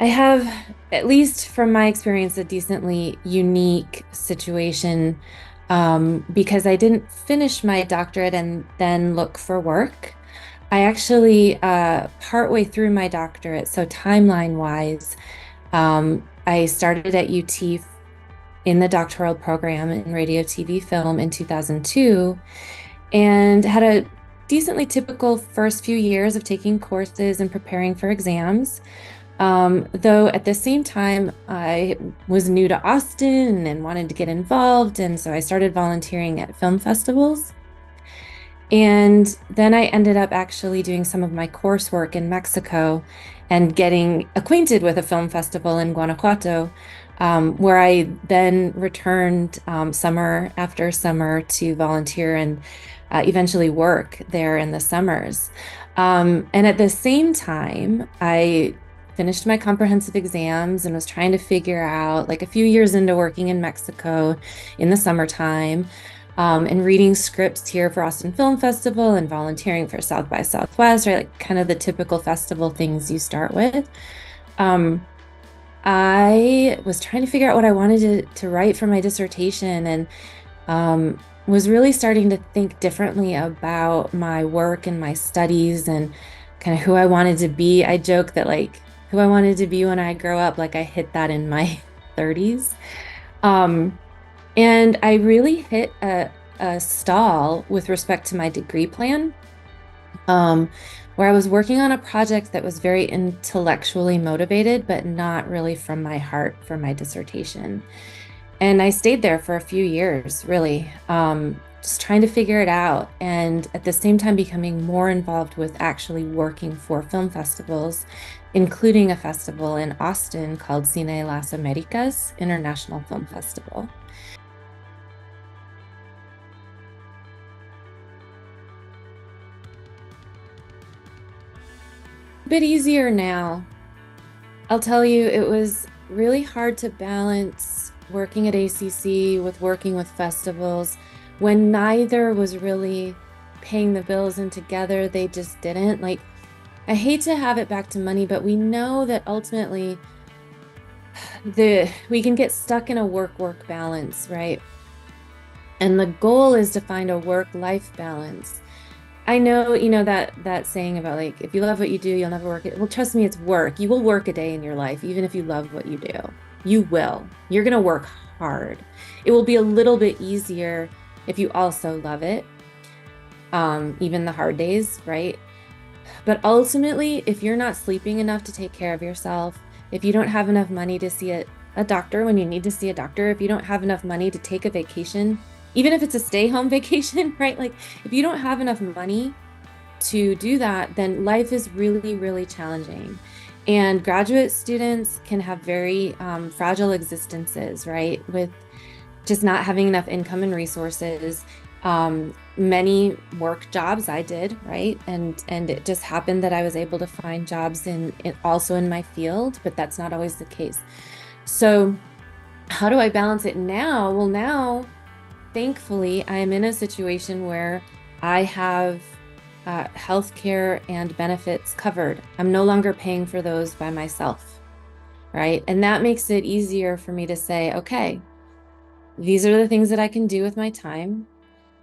I have, at least from my experience, a decently unique situation because I didn't finish my doctorate and then look for work. I actually, partway through my doctorate, so timeline wise, I started at UT in the doctoral program in radio, TV, film in 2002 and had a decently typical first few years of taking courses and preparing for exams. Though at the same time, I was new to Austin and wanted to get involved. And so I started volunteering at film festivals. And then I ended up actually doing some of my coursework in Mexico and getting acquainted with a film festival in Guanajuato, where I then returned summer after summer to volunteer and eventually work there in the summers. And at the same time, I finished my comprehensive exams and was trying to figure out, like a few years into working in Mexico in the summertime, and reading scripts here for Austin Film Festival and volunteering for South by Southwest, right? Like kind of the typical festival things you start with. Um, I was trying to figure out what I wanted to write for my dissertation and was really starting to think differently about my work and my studies and kind of who I wanted to be. I joke that like who I wanted to be when I grow up, like I hit that in my 30s. Um, and I really hit a stall with respect to my degree plan, um, where I was working on a project that was very intellectually motivated, but not really from my heart for my dissertation. And I stayed there for a few years, really, just trying to figure it out. And at the same time, becoming more involved with actually working for film festivals, including a festival in Austin called Cine Las Americas International Film Festival. A bit easier now. I'll tell you, it was really hard to balance working at ACC with working with festivals when neither was really paying the bills and together they just didn't. Like, I hate to have it back to money, but we know that ultimately we can get stuck in a work-work balance, right? And the goal is to find a work-life balance. I know, that saying about like, if you love what you do, you'll never work it. Well, trust me, it's work. You will work a day in your life, even if you love what you do. You will. You're going to work hard. It will be a little bit easier if you also love it, even the hard days, right? But ultimately, if you're not sleeping enough to take care of yourself, if you don't have enough money to see a doctor when you need to see a doctor, if you don't have enough money to take a vacation, even if it's a stay-home vacation, right? Like if you don't have enough money to do that, then life is really, really challenging. And graduate students can have very fragile existences, right? With just not having enough income and resources. Many work jobs I did, right? And it just happened that I was able to find jobs also in my field, but that's not always the case. So how do I balance it now? Well, now, thankfully, I am in a situation where I have healthcare and benefits covered. I'm no longer paying for those by myself, right? And that makes it easier for me to say, okay, these are the things that I can do with my time.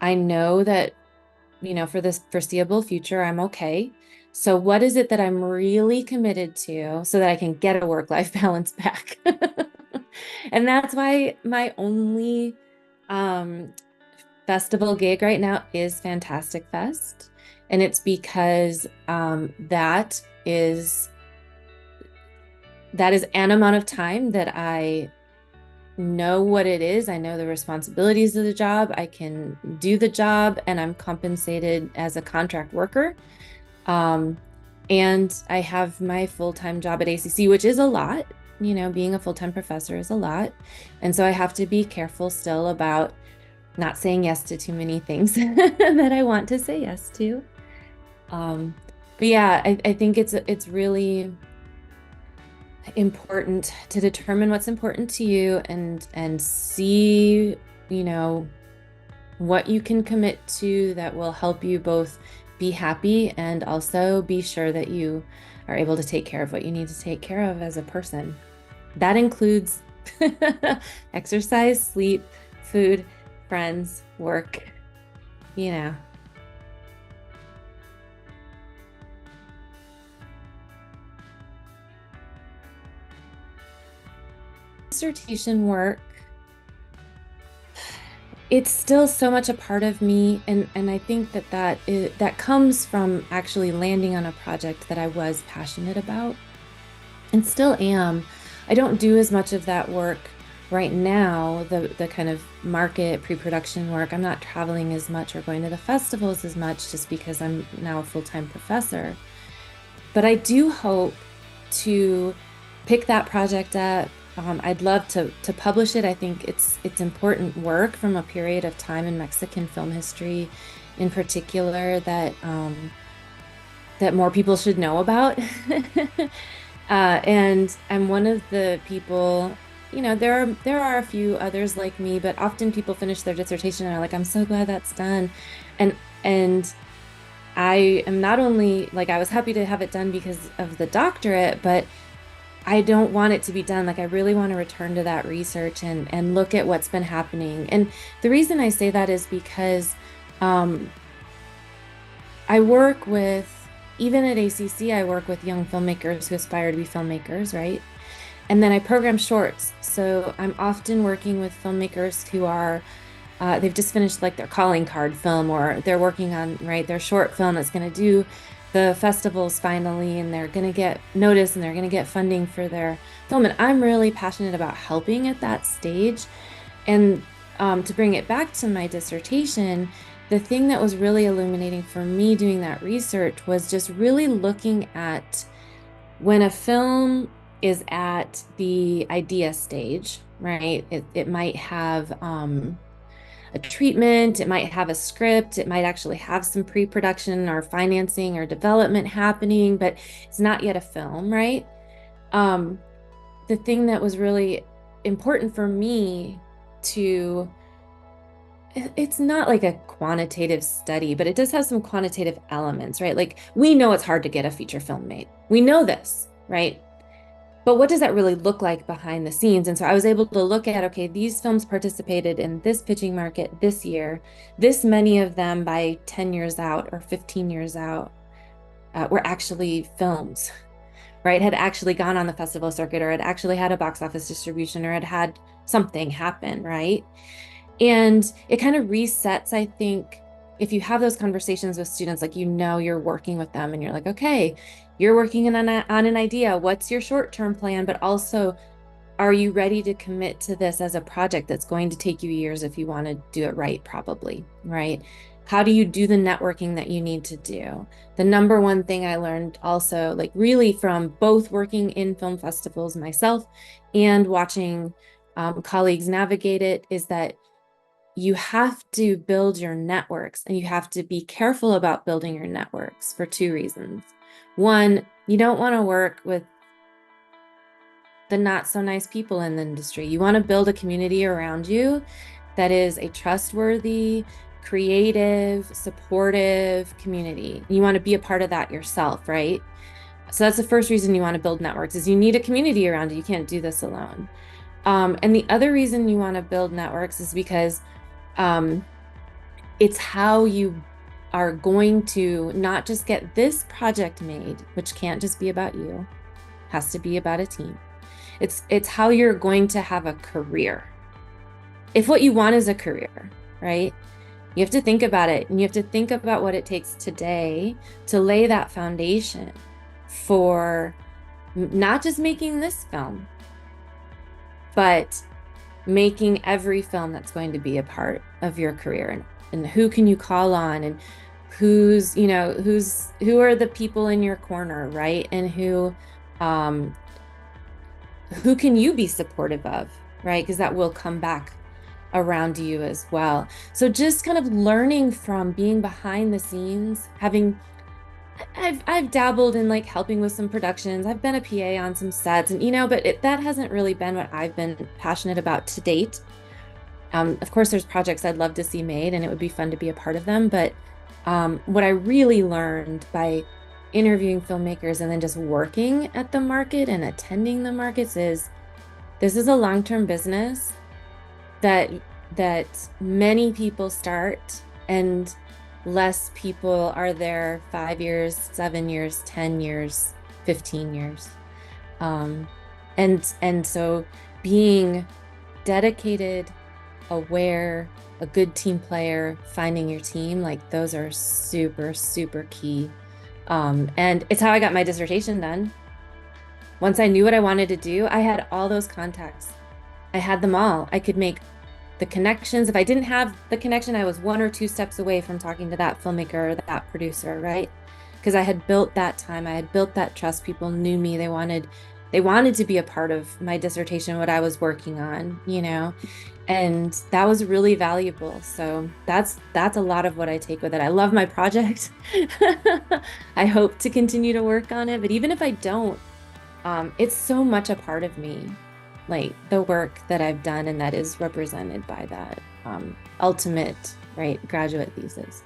I know that, for this foreseeable future, I'm okay. So what is it that I'm really committed to so that I can get a work-life balance back? And that's why my only um, festival gig right now is Fantastic Fest. And it's because that is an amount of time that I know what it is. I know the responsibilities of the job. I can do the job and I'm compensated as a contract worker. Um, and I have my full-time job at ACC, which is a lot. Being a full-time professor is a lot. And so I have to be careful still about not saying yes to too many things that I want to say yes to. But yeah, I think it's really important to determine what's important to you and see, what you can commit to that will help you both be happy and also be sure that you are able to take care of what you need to take care of as a person. That includes exercise, sleep, food, friends, work, you know. Dissertation work, it's still so much a part of me, and I think that comes from actually landing on a project that I was passionate about and still am. I don't do as much of that work right now, the kind of market pre-production work. I'm not traveling as much or going to the festivals as much just because I'm now a full-time professor. But I do hope to pick that project up. I'd love to publish it. I think it's important work from a period of time in Mexican film history, in particular, that more people should know about. And I'm one of the people, there are a few others like me, but often people finish their dissertation and are like, I'm so glad that's done. And I am not only like, I was happy to have it done because of the doctorate, but I don't want it to be done. Like, I really want to return to that research and look at what's been happening. And the reason I say that is because I work with, even at ACC, I work with young filmmakers who aspire to be filmmakers, right? And then I program shorts. So I'm often working with filmmakers who are, they've just finished like their calling card film, or they're working on, right, their short film that's going to do the festivals finally, and they're going to get noticed and they're going to get funding for their film. And I'm really passionate about helping at that stage. And to bring it back to my dissertation, the thing that was really illuminating for me doing that research was just really looking at when a film is at the idea stage, right? It might have a treatment, it might have a script, it might actually have some pre-production or financing or development happening, but it's not yet a film, right? The thing that was really important for me to, it's not like a quantitative study, but it does have some quantitative elements, right? Like, we know it's hard to get a feature film made. We know this, right? But what does that really look like behind the scenes? And so I was able to look at, okay, these films participated in this pitching market this year. This many of them by 10 years out or 15 years out were actually films, right? Had actually gone on the festival circuit, or had actually had a box office distribution, or had something happen, right? And it kind of resets, I think, if you have those conversations with students, like, you're working with them and you're like, okay, you're working on an idea. What's your short-term plan? But also, are you ready to commit to this as a project that's going to take you years if you want to do it right, probably, right? How do you do the networking that you need to do? The number one thing I learned also, like, really from both working in film festivals myself and watching colleagues navigate it, is that you have to build your networks, and you have to be careful about building your networks for two reasons. One, you don't want to work with the not so nice people in the industry. You want to build a community around you that is a trustworthy, creative, supportive community. You want to be a part of that yourself, right? So that's the first reason you want to build networks, is you need a community around you. You can't do this alone. And the other reason you want to build networks is because it's how you are going to not just get this project made, which can't just be about you, has to be about a team. It's how you're going to have a career. If what you want is a career, right? You have to think about it, and you have to think about what it takes today to lay that foundation for not just making this film, but making every film that's going to be a part of your career. And who can you call on, and who are the people in your corner, right? And who can you be supportive of, right? Because that will come back around you as well. So just kind of learning from being behind the scenes, I've dabbled in like helping with some productions. I've been a PA on some sets, and but that hasn't really been what I've been passionate about to date. Of course, there's projects I'd love to see made, and it would be fun to be a part of them. But What I really learned by interviewing filmmakers and then just working at the market and attending the markets is this is a long-term business that many people start and less people are there 5 years, 7 years, 10 years, 15 years. Um, and so being dedicated, aware, a good team player, finding your team, like those are super, super key. And it's how I got my dissertation done. Once I knew what I wanted to do, I had all those contacts. I had them all. I could make the connections. If I didn't have the connection, I was one or two steps away from talking to that filmmaker or that producer, right? Because I had built that time, I had built that trust. People knew me. They wanted to be a part of my dissertation, what I was working on, and that was really valuable. So that's a lot of what I take with it. I love my project. I hope to continue to work on it, but even if I don't, it's so much a part of me, like the work that I've done and that is represented by that ultimate, right, graduate thesis.